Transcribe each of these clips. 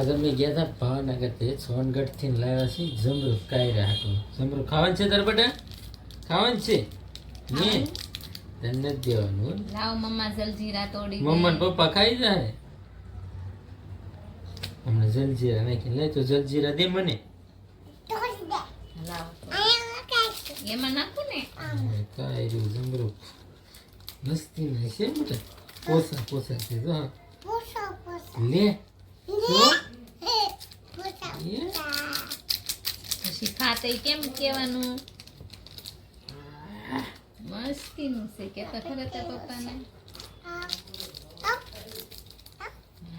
આજ અમે ગયા હતા ભાવનગર થી સોનગઢ થી લાવ્યા છે જમરૂખ કાયરા હતું. જમરૂખ ખાવાનું છે તાર બેટા? ખાવાનું છે ને? તને નથી દેવાનું. લાવ મમ્મા જલજીરા તોડી મમ્મા ને પપ્પા ખાઈ જાય. હમણાં જલજીરા નાખી લે તો જલજીરા દે મને. લાવ એમાં નાખું ને. કાયરું જમરૂખ મસ્તી ના છે બેટા. પોસા પોસા છે જો. લે પછી ખાતે કેમ કેવાનું? મસ્તીનું છે કે તો ખરે તે પપ્પાને.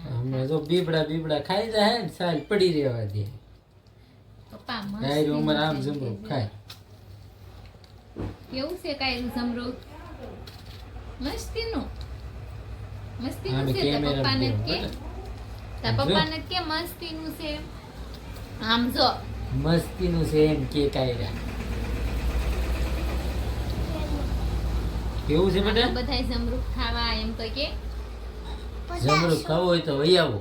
હમણાં જો બીબડા ખાઈ જાય ને સાલ પડી રહેવા દે. પપ્પા કાયરું મસ્તીનું ઉંમર આમ છે. જમરૂખ ખાય. કેવું છે કાયરું જમરૂખ? મસ્તીનું આમે છે તાર કેમેરા પપ્પાને માં કે તાર પપ્પાને કે મસ્તીનું છે. આમ જો મસ્તીનું છે એમ કે કાયરા. કેવું છે બેટા? બધાય જમરૂખ ખાવા એમ તો કે. જમરૂખ ખાવું હોય તો વહી આવો.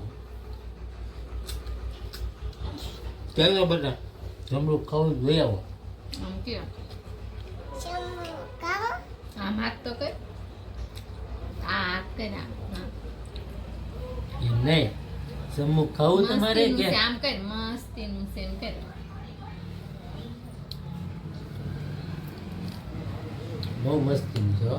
ચાલો બેટા જમરૂખ ખાવું હોય તો વહી આવો. આમ કે આમ હાથ તો કર. આ હાથ કર આમ. હા. એમ નહીં જમરૂખ ખાવું તમારે મસ્તીનું કે છે, આમ કર મસ્તીનું છે એમ કર. બહુ મસ્તીનું છે હો.